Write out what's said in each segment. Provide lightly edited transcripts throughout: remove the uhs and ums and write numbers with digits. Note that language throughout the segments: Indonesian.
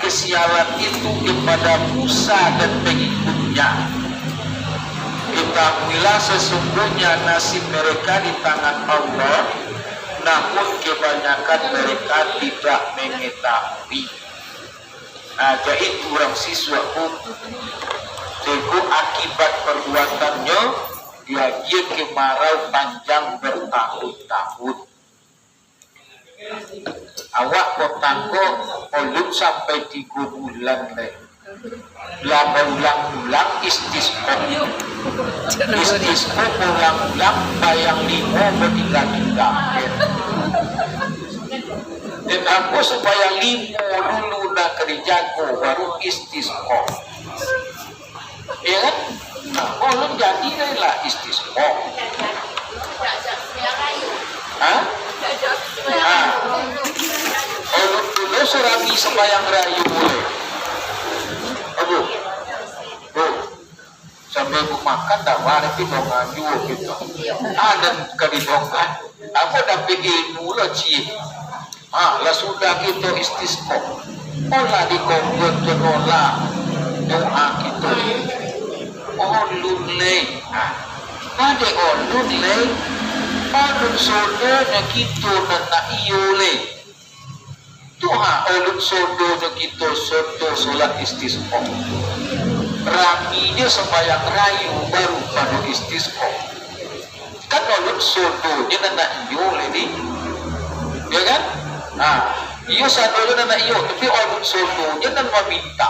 kesialan itu kepada Musa dan pengikutnya. Ketahuilah sesungguhnya nasib mereka di tangan Allah, namun kebanyakan mereka tidak mengetahui. Jadi orang siswa pun teguh akibat perbuatannya, dia kemarau panjang bertahun-tahun. Awak kotangko olut sampai 3 bulan leh. Lama ulang-ulang istisqa ulang-ulang bayang 5 bertiga-tiga. Dan aku supaya 5 dulu nak kerjaku baru istisqa. Ya kan? Nah, olut jadi lah istisqa. Hah? Olut dulu surami sembayang rayu boleh. Aduh, sampai aku makan dah tapi dongan juga gitu. Dan kali dongan, aku dapat ilmu lah cik. Lah sudah gitu istisqa. Olah dikongkot olah doa gitu. Olun leh. Pada olun leh. Olun saudara kita nak iyo leh. Tuhan olun saudara kita solat istisqa. Raminya sembahyang rayu baru pada istisqa. Kan olun saudara nak iyo leh ni. Ya kan? Iyo saudara nak iyo, tapi olun saudara nak meminta.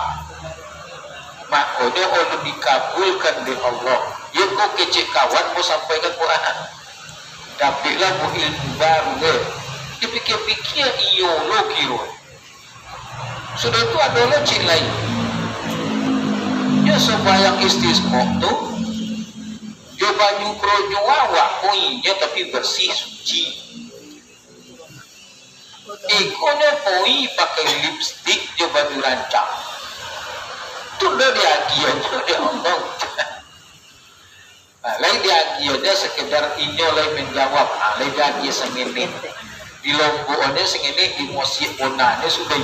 Makanya olun dikabulkan oleh Allah. Ya kau kecek kawan mau sampaikan Quran. Dapatlah mu ilmu baru deh. Dipikir-pikir iyo lo kiro. Sudah itu adalah cik lain. Ya sembahyang istisqa tu, dia baju krojo awak poinya tapi bersih suci. Ikonya poi pakai lipstick dia baju rancang. Tu dah dia agiannya dia Allah. Lain dia agiannya sekedar inyo lain menjawab. Lain dia agian sengini. Di lomboknya sengini di musik bonanya sudah.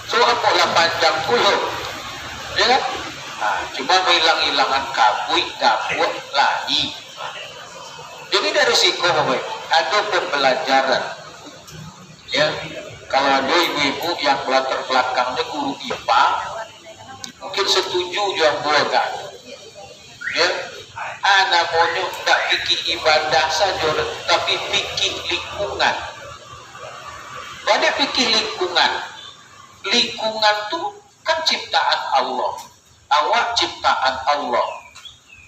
So apa lah panjang puluh. Ya kan? Cuma hilang-hilangan kabui gabut lagi. Jadi dari siku ada pembelajaran. Ya, kalau ada ibu-ibu yang latar belakangnya guru IPA, mungkin setuju yang boleh kan? Ya, namanya tak fikih ibadah saja, tapi fikih lingkungan. Pada fikih lingkungan tuh kan ciptaan Allah. Awak ciptaan Allah.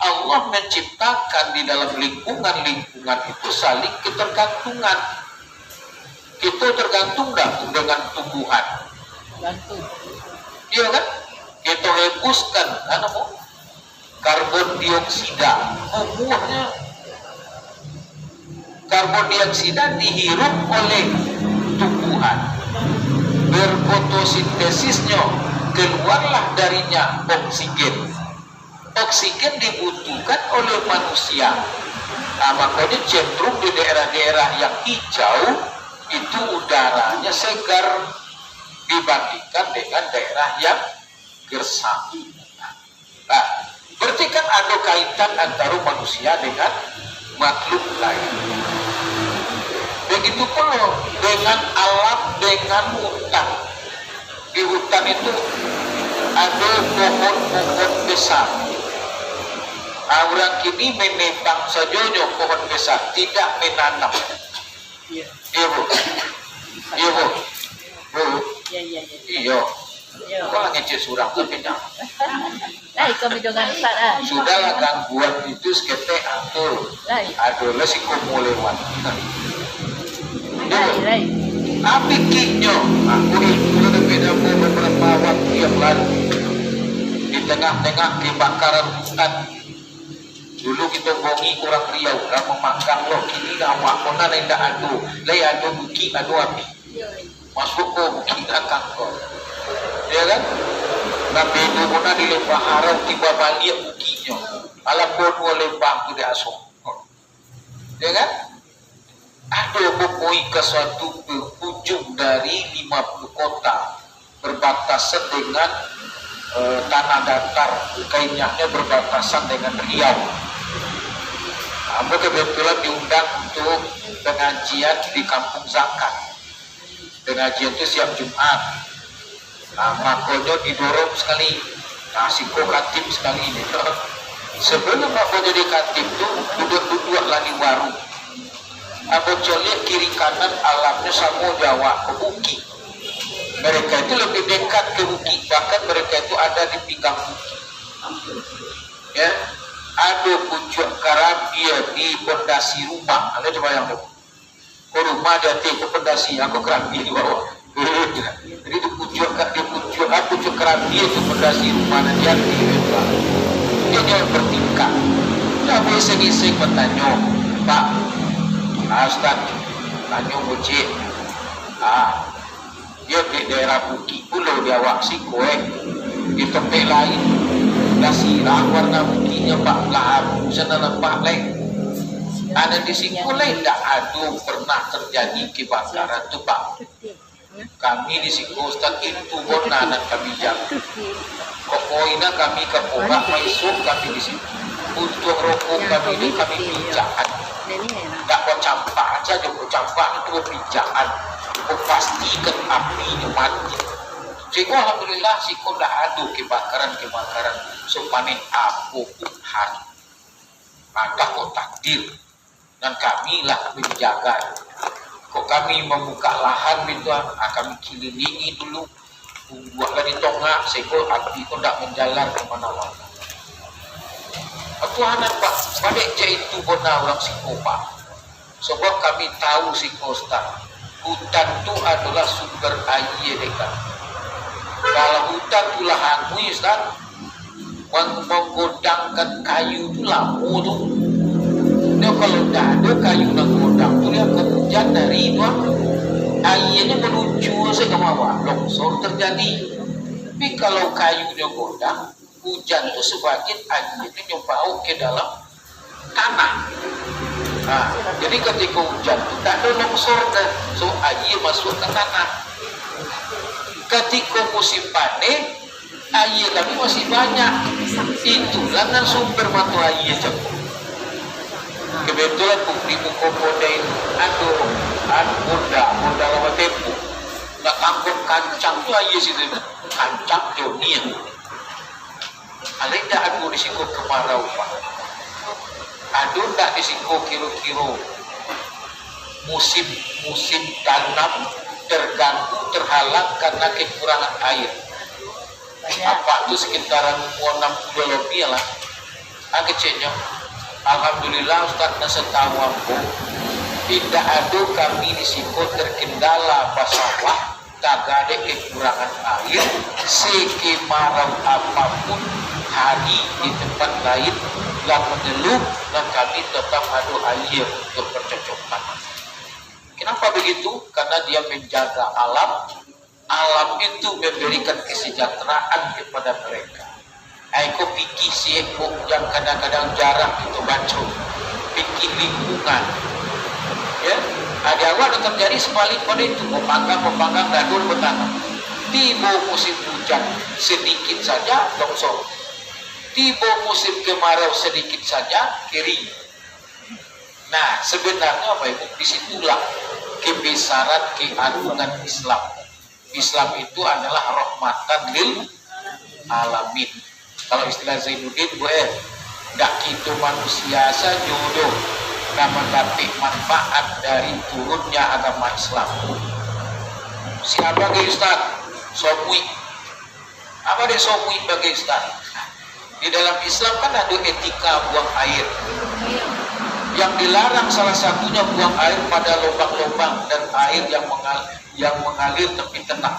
Allah menciptakan di dalam lingkungan itu saling ketergantungan. Kita tergantung dengan tumbuhan. Iya kan? Kita hembuskan karbon dioksida. Umumnya karbon dioksida dihirup oleh tumbuhan. Berfotosintesisnya keluarlah darinya oksigen. Oksigen dibutuhkan oleh manusia. Makanya cenderung di daerah-daerah yang hijau itu udaranya segar dibandingkan dengan daerah yang gersang. Berarti kan ada kaitan antara manusia dengan makhluk lain. Begitu pula dengan alam, dengan hutan. Di hutan itu ada pohon-pohon besar. Orang kini menebang saja pohon besar, tidak menanam. Iya bu, iya bu, iya. Kau lagi curang tapi nyam. Sudahlah gangguan itu sekete atur. Adalah si kamu lewat. Api kinyo, aku itu beda beberapa waktu yang lalu di tengah-tengah kebakaran hutan. Dulu kita bongi kurang riau, orang memanggang lo, kini awak kona tidak adu, lay adu buki adu api, masuk ke buki akang kau, ya kan? Nabi itu kona dilempah harap tiba balik bukinya, alam bodoh lempah tidak asok, ya kan? Ada bukui ke suatu ujung dari 50 kota, berbatasan dengan tanah datar, Kenyahnya berbatasan dengan Riau. Aku kebetulan diundang untuk pengajian di Kampung Zakat. Pengajian itu siap Jumat. Makanya didorong sekali. Siko katib sekali ini. Sebelum aku jadi katib itu duduk-duduk lah di warung. Aku lihat kiri kanan alamnya sama Jawa ke Buki. Mereka itu lebih dekat ke Buki, bahkan mereka itu ada di pinggang Buki. Ya, ada pucuk karabia di pondasi rumah. Anda coba yang dulu. Rumah dia ke pondasi, aku karabia di bawah. Jadi di pucuk karabia itu pondasi rumah dan dia di bawah. Dia jangan bertingkah. Dia iseng-iseng bertanya, Pak, Ustaz, tanya Bocik. Dia di daerah Buki, pulau dia waksi kue di tempat lain. Sirah warna bukinya Pak Lahabu sana lempak lain. Ada di sini lain tak ada pernah terjadi kebakaran tu Pak. Kami di sini Ustaz itu bonan kami jaga. Kokoina kami ke porak maisuk kami di sini. Untuk rokok kami ini kami pijakan. Tak buat campak aja, buat campak itu pijakan. Pastikan apinya mati. Sehingga alhamdulillah siko dah ada kebakaran sepanen apa hari. Maka kok takdir dan kami lah menjaga. Kok kami membuka lahan itu, kami kelilingi dulu, buatlah di tongak sehingga api itu tidak menjalar kemana-mana. Tuhan Pak, balik je itu benar orang siko Pak. Sebab kami tahu siko Ustaz, hutan itu adalah sumber air dekat. Kalau hutan itu lahanmu Ustaz, menggodangkan kayu itu lama tu. Dia kalau tak ada kayu nak godang tu dia akan hujan dari itu. Airnya menuju ke bawah, longsor terjadi. Tapi kalau kayunya godang, hujan tu sebagian airnya nyobau ke dalam tanah. Jadi ketika hujan tu tak ada longsor dah, so air masuk ke tanah. Ketika musim panen, air kami masih banyak. Itulah kan sumber mata air jauh. Kebetulan di buku kode itu ada Honda lama tempo. Tak tangkap kancang tu air situ, kancang dunia. Alenda ada di sini kemarau Pak. Ada tak di sini kira-kira musim tanam terganggu, terhalang karena kekurangan air. Apa itu sekitaran 60 lebih lah. Kecilnya, alhamdulillah Ustaz setahu aku tidak ada kami di sini terkendala masalah tak ada kekurangan air sekemarau apapun hari di tempat lain yang mengeluh dan kami tetap ada air untuk bercocokkan. Kenapa begitu? Karena dia menjaga alam. Alam itu memberikan kesejahteraan kepada mereka. Aku fikir siapa yang kadang-kadang jarang kita baca. Fikir lingkungan. Ya, ada awal terjadi sebalik pada itu. Pembangkang gadur bertanam. Tiba musim hujan sedikit saja longsor. Tiba musim kemarau sedikit saja kering. Nah, sebenarnya apa itu? Disitulah kebesaran keagungan Islam. Islam itu adalah rahmatan lil alamin. Kalau istilah Zainuddin, tidak kita manusia saja jodoh dan mendapat manfaat dari turunnya agama Islam. Siapa bagi Ustaz? Somui. Apa dia somui bagi Ustaz? Di dalam Islam kan ada etika buang air. Yang dilarang salah satunya buang air pada lubang-lubang dan air yang mengalir tepi tenang.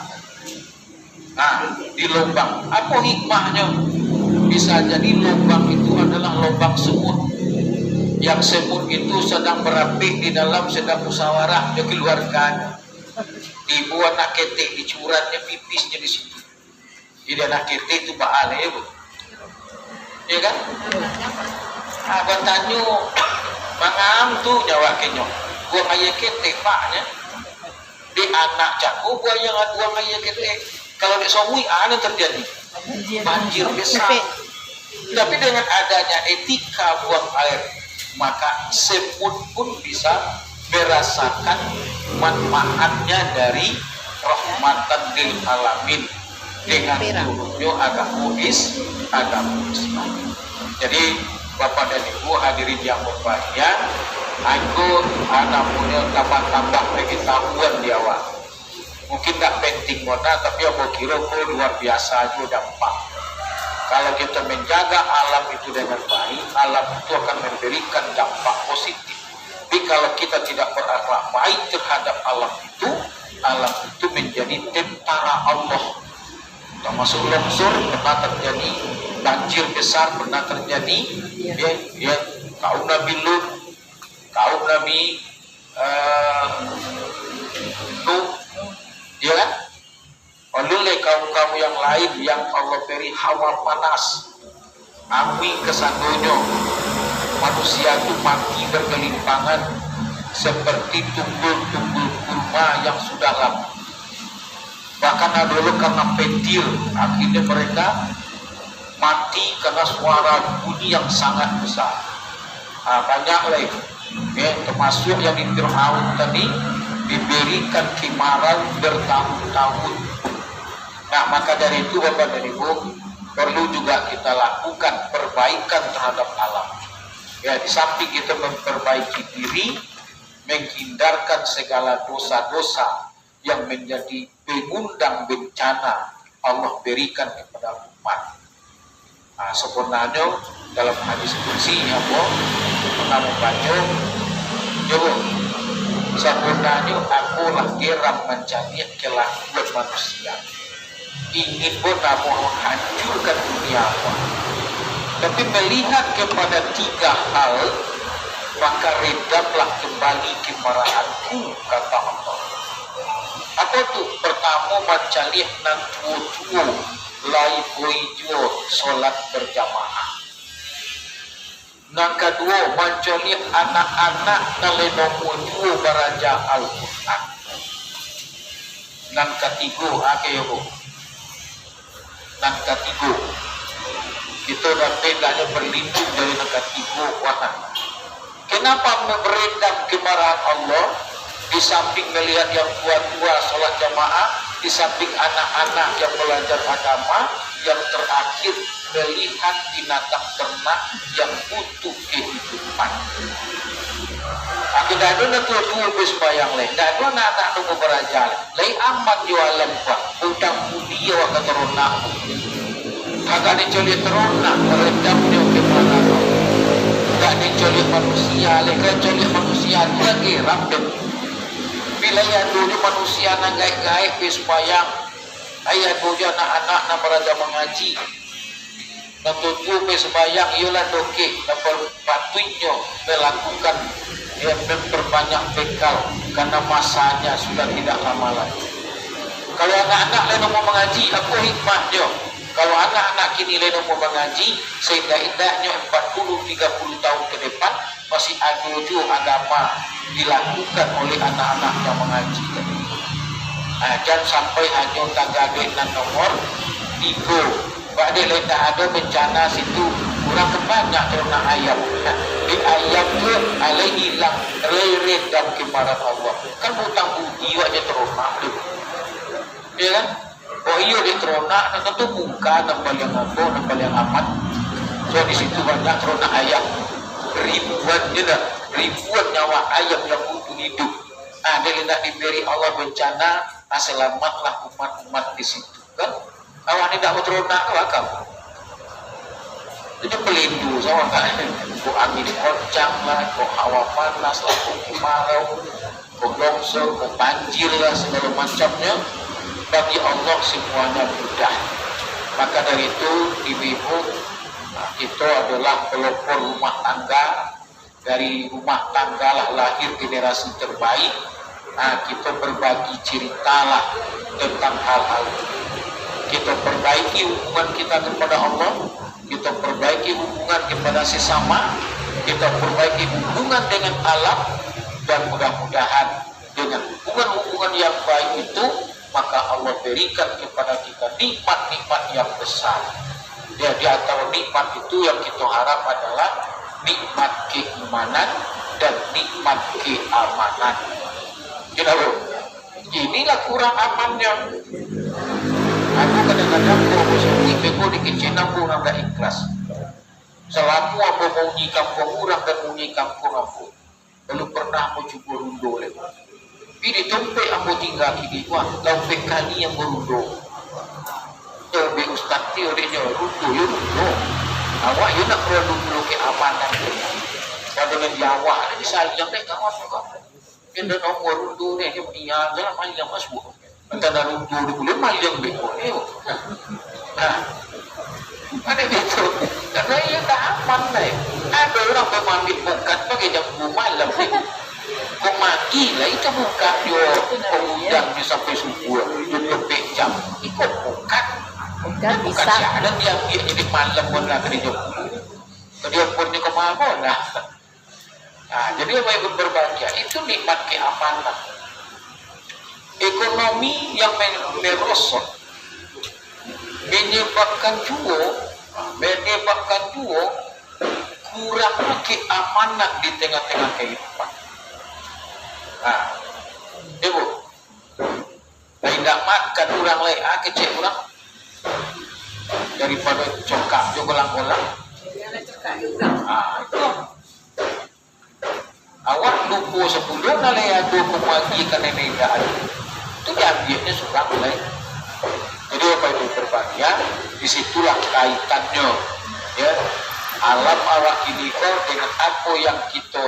Nah, di lubang, apa hikmahnya? Bisa jadi lubang itu adalah lubang semut. Yang semut itu sedang berapik di dalam, sedang musyawarah dengan keluarganya. Ibu anak ketek dicuratnya pipisnya di situ. Jadi anak ketek itu bahaya, ya, Bu. Ya kan? Abang tanya, mangam tu nyawa kenyok. Buang air ketek paknya. Di anak caku buang ayah ketek. Kalau di Somui ada terjadi banjir besar. Tapi dengan adanya etika buang air, maka semut pun bisa merasakan manfaatnya dari rahmatan lil alamin dengan turunnya agama Islam. Jadi Bapak dan Ibu hadirin yang berbahagia, aku anak punya tambah-tambah pengetahuan di awal. Mungkin tak penting mana, tapi aku kira luar biasa juga dampak. Kalau kita menjaga alam itu dengan baik, alam itu akan memberikan dampak positif. Tapi kalau kita tidak berakhlak baik terhadap alam itu menjadi tentara Allah. Termasuk longsor pernah terjadi, banjir besar pernah terjadi. Ya, kaum Nabi Lut, kaum Nabi Nuh, ya kan? Oleh kaum-kaum yang lain yang Allah beri hawa panas, api kesandonya, manusia itu mati bergelimpangan seperti tunggul-tunggul kurma yang sudah lama. Bahkan dulu karena petir, akhirnya mereka mati karena suara bunyi yang sangat besar. Banyak lagi, termasuk yang di Fir'aun tadi diberikan kimaran bertahun-tahun. Nah, maka dari itu Bapak dan Ibu perlu juga kita lakukan perbaikan terhadap alam. Ya, di samping kita memperbaiki diri, menghindarkan segala dosa-dosa yang menjadi pengundang bencana Allah berikan kepada umat. Nah, sebenarnya dalam hadis qudsi Allah pernah membaca, coba sebenarnya aku lah geram mencari kelakuan manusia. Ingin pun mau menghancurkan dunia apa. Tapi melihat kepada 3 hal, maka redamlah kembali kemarahanku, kata Allah. Apa tu? Pertama, mencalih nan tuo lai boijo solat berjamaah. Yang kedua, mencalih anak-anak nalenomo tuo baraja Al-Quran. Yang ketiga, akhirnya dan ketiga, kita hendaknya berlindung dari ketiga wahana. Kenapa meredam kemarahan Allah? Di samping melihat yang tua-tua sholat jamaah, di samping anak-anak yang belajar agama, yang terakhir melihat binatang ternak yang butuh kehidupan. Aku dah ada tua-tua bersembayang lain, dah ada anak-anak nunggu berajar, lain aman jualan pak, udang budi awak keterunak, agak dicolik terunak, meredamnya kemana kau, tak dicolik manusia, lekas colik manusia itu lagi rampet. Bila ya dulu manusia nak gaib-gaib bersembayang, ayah dulu anak-anak nak berajar mengaji, dan tujuh bersembayang ialah dokek, dan berpatunya melakukan memperbanyak bekal karena masanya sudah tidak lama lagi. Kalau anak-anak lain mau mengaji, apa hikmahnya? Kalau anak-anak kini lain mau mengaji, seindah-indahnya 40-30 tahun ke depan masih ada agama dilakukan oleh anak-anak yang mengaji. Jangan sampai hanya tagade dan nomor 3. Pada lain tak ada bencana situ, kurang kebanyak ternak ayam. Di ayam tu alai hilang, reret dan kemarahan Allah. Kan hutang budi wajah ternak tu, ya kan? Oh iya di ternak, tentu muka nampak yang apa, nampak yang amat. So di situ banyak ternak ayam, ribuan nyawa ayam yang butuh hidup. Dia hendak diberi Allah bencana, selamatlah umat-umat di situ, kan? Awak tidak mau ternak kau. Itu pelindung sama kan? Kau angin kencang lah, kau hawa panas lah, kau kemarau, kau longsor, kau banjir lah, segala macamnya. Bagi Allah semuanya mudah. Maka dari itu ibu-ibu, itu adalah pelopor rumah tangga. Dari rumah tangga lah lahir generasi terbaik. Kita berbagi ceritalah tentang hal-hal itu. Kita perbaiki hubungan kita kepada Allah, kita perbaiki hubungan kepada sesama, kita perbaiki hubungan dengan alam, dan mudah-mudahan dengan hubungan-hubungan yang baik itu maka Allah berikan kepada kita nikmat-nikmat yang besar. Ya, di antara nikmat itu yang kita harap adalah nikmat keimanan dan nikmat keamanan. Kenapa? Inilah kurang amannya. Aku kadang-kadang kalau seperti beko di kecinan kurang gak ikhlas. Selama aku mau nyikam kurang dan mau nyikam aku, belum pernah mau coba rundo lewat. Ini tempat aku tinggal kini, wah, tempat kali yang berundo. Tapi Ustaz Tio dia rundo, ya rundo. Awak you nak perlu dulu keamanan. Kalau dengan Jawa, ada di saling deh kawan juga. Kita nomor rundo ni, dia dalam hal yang masuk. Antara rundo di bulan malam beko ni. Nah, ada itu. Karena ia tak aman lah. Ada orang pemamit bukan pakai jam malam ni. Kau mati lah itu buka yo pengundangnya sampai subuh tutup jam ikut bukan bisa ada dia jadi malam pun lah kerja dia punya kemauan lah. Nah, jadi apa yang berbahagia itu nikmat keamanan ekonomi yang merosot menyebabkan kurangnya keamanan di tengah-tengah kehidupan. Nah, ibu, tidak makan orang lain, kecil orang daripada cokak jogolang-golang. Itu. Awak lupa 10 nalai adu pemagi karena tidak ada. Itu diambilnya seorang lain. Jadi apa itu berbahagia? Disitulah kaitannya, ya. Alam awak ini dengan apa yang kita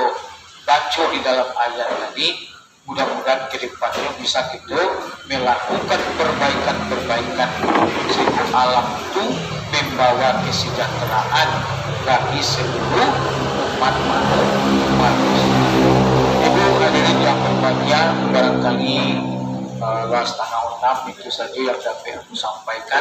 baca di dalam ayat tadi, mudah-mudahan ke depannya bisa kita melakukan perbaikan-perbaikan sehingga alam itu membawa kesejahteraan bagi seluruh umat manusia. Ibu hadirin yang berbahagia, barangkali 5:30 itu saja yang dapat aku sampaikan.